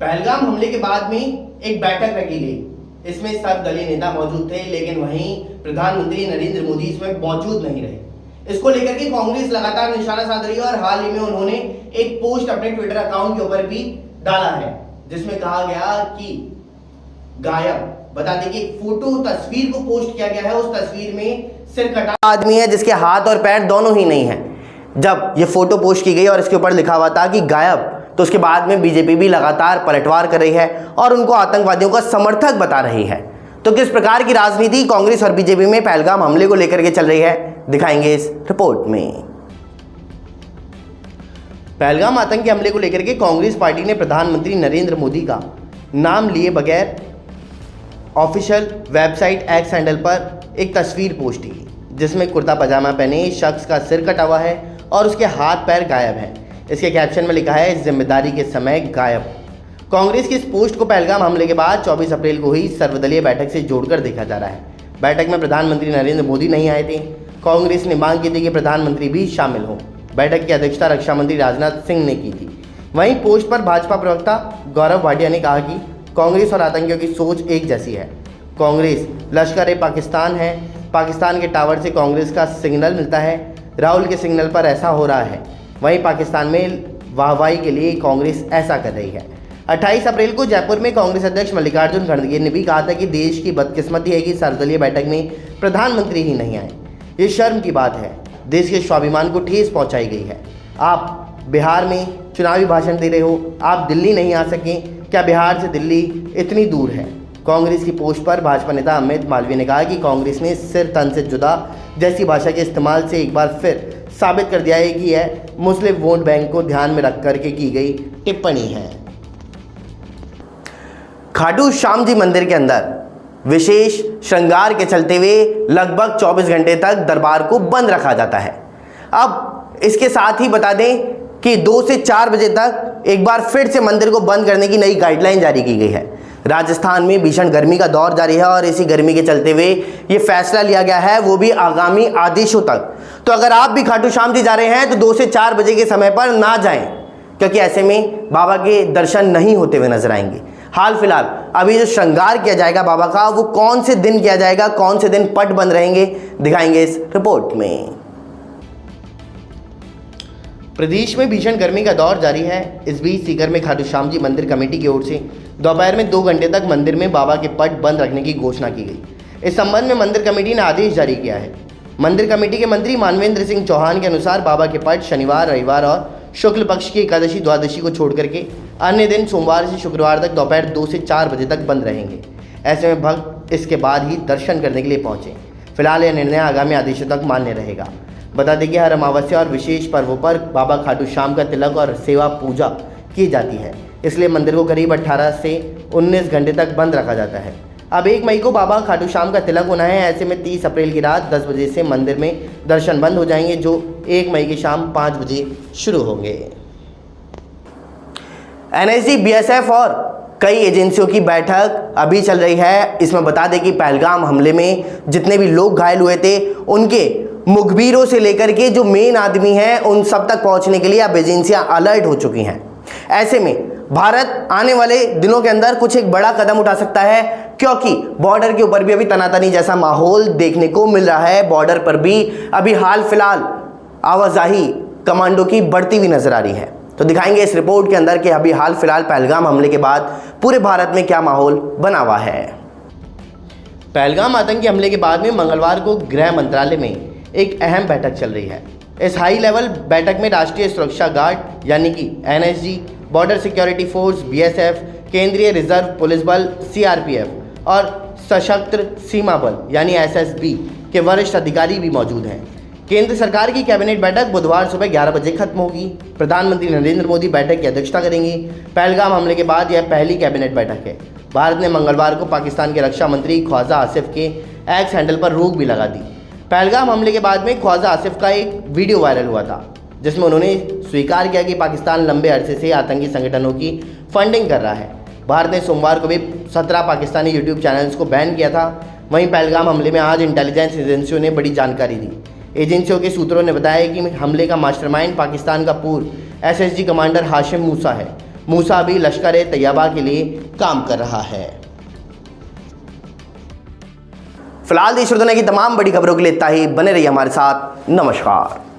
पहलगाम हमले के बाद में एक बैठक रखी गई। इसमें सर्वदलीय नेता मौजूद थे, लेकिन वहीं प्रधानमंत्री नरेंद्र मोदी इसमें मौजूद नहीं रहे। इसको लेकर के कांग्रेस लगातार निशाना साध रही है और हाल ही में उन्होंने एक पोस्ट अपने ट्विटर अकाउंट के ऊपर भी डाला है, जिसमें कहा गया कि गायब। बता दें कि एक फोटो तस्वीर को पोस्ट किया गया है। उस तस्वीर में सिर कटा आदमी है जिसके हाथ और पैर दोनों ही नहीं है। जब ये फोटो पोस्ट की गई और इसके ऊपर लिखा हुआ था कि गायब, तो उसके बाद में बीजेपी भी लगातार पलटवार कर रही है और उनको आतंकवादियों का समर्थक बता रही है। तो किस प्रकार की राजनीति कांग्रेस और बीजेपी में पहलगाम हमले को लेकर के चल रही है, दिखाएंगे इस रिपोर्ट में। पहलगाम आतंकी हमले को लेकर के कांग्रेस पार्टी ने प्रधानमंत्री नरेंद्र मोदी का नाम लिए बगैर ऑफिशियल वेबसाइट एक्स हैंडल पर एक तस्वीर पोस्ट की, जिसमें कुर्ता पजामा पहने शख्स का सिर कटा हुआ है और उसके हाथ पैर गायब हैं। इसके कैप्शन में लिखा है, जिम्मेदारी के समय गायब। कांग्रेस की इस पोस्ट को पहलगाम हमले के बाद 24 अप्रैल को हुई सर्वदलीय बैठक से जोड़कर देखा जा रहा है। बैठक में प्रधानमंत्री नरेंद्र मोदी नहीं आए थे। कांग्रेस ने मांग की थी कि प्रधानमंत्री भी शामिल हों। बैठक की अध्यक्षता रक्षा मंत्री राजनाथ सिंह ने की थी। वहीं पोस्ट पर भाजपा प्रवक्ता गौरव भाटिया ने कहा कि कांग्रेस और आतंकियों की सोच एक जैसी है। कांग्रेस लश्कर-ए-पाकिस्तान है। पाकिस्तान के टावर से कांग्रेस का सिग्नल मिलता है। राहुल के सिग्नल पर ऐसा हो रहा है। वहीं पाकिस्तान में वाहवाही के लिए कांग्रेस ऐसा कर रही है। 28 अप्रैल को जयपुर में कांग्रेस अध्यक्ष मल्लिकार्जुन खड़गे ने भी कहा था कि देश की बदकिस्मती है कि सर्वदलीय बैठक में प्रधानमंत्री ही नहीं आए। ये शर्म की बात है। देश के स्वाभिमान को ठेस पहुंचाई गई है। आप बिहार में चुनावी भाषण दे रहे हो, आप दिल्ली नहीं आ सके। क्या बिहार से दिल्ली इतनी दूर है? कांग्रेस की पोस्ट पर भाजपा नेता अमित मालवीय ने कहा कि कांग्रेस ने सिर तन से जुदा जैसी भाषा के इस्तेमाल से एक बार फिर साबित कर दिया है कि यह मुस्लिम वोट बैंक को ध्यान में रख करके की गई टिप्पणी है। खाटू श्याम जी मंदिर के अंदर विशेष श्रृंगार के चलते हुए लगभग 24 घंटे तक दरबार को बंद रखा जाता है। अब इसके साथ ही बता दें कि 2 से 4 बजे तक एक बार फिर से मंदिर को बंद करने की नई गाइडलाइन जारी की गई है। राजस्थान में भीषण गर्मी का दौर जारी है और इसी गर्मी के चलते हुए ये फैसला लिया गया है, वो भी आगामी आदेशों तक। तो अगर आप भी खाटू श्याम जी जा रहे हैं तो 2 से 4 बजे के समय पर ना जाएं, क्योंकि ऐसे में बाबा के दर्शन नहीं होते हुए नजर आएंगे। हाल फिलहाल अभी जो श्रृंगार किया जाएगा बाबा का, वो कौन से दिन किया जाएगा, कौन से दिन पट बंद रहेंगे, दिखाएंगे इस रिपोर्ट में। प्रदेश में भीषण गर्मी का दौर जारी है। इस बीच सीकर में खाटू श्याम जी मंदिर कमेटी की ओर से दोपहर में 2 घंटे तक मंदिर में बाबा के पट बंद रखने की घोषणा की गई। इस संबंध में मंदिर कमेटी ने आदेश जारी किया है। मंदिर कमेटी के मंत्री मानवेंद्र सिंह चौहान के अनुसार बाबा के पट शनिवार, रविवार और शुक्ल पक्ष की एकादशी द्वादशी को छोड़ करके अन्य दिन सोमवार से शुक्रवार तक दोपहर 2 से 4 बजे तक बंद रहेंगे। ऐसे में भक्त इसके बाद ही दर्शन करने के लिए पहुंचे। फिलहाल यह निर्णय आगामी आदेशों तक मान्य रहेगा। बता दें कि हर अमावस्या और विशेष पर्वों पर बाबा खाटू श्याम का तिलक और सेवा पूजा की जाती है, इसलिए मंदिर को करीब 18 से 19 घंटे तक बंद रखा जाता है। अब 1 मई को बाबा खाटू श्याम का तिलक होना है। ऐसे में 30 अप्रैल की रात 10 बजे से मंदिर में दर्शन बंद हो जाएंगे, जो 1 मई की शाम 5 बजे शुरू होंगे। एनएसजी, बीएसएफ और कई एजेंसियों की बैठक अभी चल रही है। इसमें बता दें कि पहलगाम हमले में जितने भी लोग घायल हुए थे, उनके मुखबिरों से लेकर के जो मेन आदमी हैं, उन सब तक पहुंचने के लिए अब एजेंसियां अलर्ट हो चुकी हैं। ऐसे में भारत आने वाले दिनों के अंदर कुछ एक बड़ा कदम उठा सकता है, क्योंकि बॉर्डर के ऊपर भी अभी तनातनी जैसा माहौल देखने को मिल रहा है। बॉर्डर पर भी अभी हाल फिलहाल आवाजाही कमांडो की बढ़ती हुई नजर आ रही है। तो दिखाएंगे इस रिपोर्ट के अंदर कि अभी हाल फिलहाल पहलगाम हमले के बाद पूरे भारत में क्या माहौल बना हुआ है। पहलगाम आतंकी हमले के बाद में मंगलवार को गृह मंत्रालय में एक अहम बैठक चल रही है। इस हाई लेवल बैठक में राष्ट्रीय सुरक्षा गार्ड यानी कि NSG, border security force BSF, केंद्रीय रिजर्व पुलिस बल सीआरपीएफ और सशस्त्र सीमा बल यानी एसएसबी के वरिष्ठ अधिकारी भी मौजूद हैं। केंद्र सरकार की कैबिनेट बैठक बुधवार सुबह 11 बजे खत्म होगी। प्रधानमंत्री नरेंद्र मोदी बैठक की अध्यक्षता करेंगे। पहलगाम हमले के बाद यह पहली कैबिनेट बैठक है। भारत ने मंगलवार को पाकिस्तान के रक्षा मंत्री ख्वाजा आसिफ के एक्स हैंडल पर रोक भी लगा दी। पहलगाम हमले के बाद में ख्वाजा आसिफ का एक वीडियो वायरल हुआ था, जिसमें उन्होंने स्वीकार किया कि पाकिस्तान लंबे अरसे से आतंकी संगठनों की फंडिंग कर रहा है। भारत ने सोमवार को भी 17 पाकिस्तानी यूट्यूब चैनल्स को बैन किया था। वहीं पहलगाम हमले में आज इंटेलिजेंस एजेंसियों ने बड़ी जानकारी दी। एजेंसियों के सूत्रों ने बताया कि हमले का मास्टरमाइंड पाकिस्तान का पूर्व एसएसजी कमांडर हाशिम मूसा है। मूसा भी लश्कर तैयबा के लिए काम कर रहा है। फिलहाल देश और दुनिया की तमाम बड़ी खबरों के लिए इतना ही। बने रहिए हमारे साथ। नमस्कार।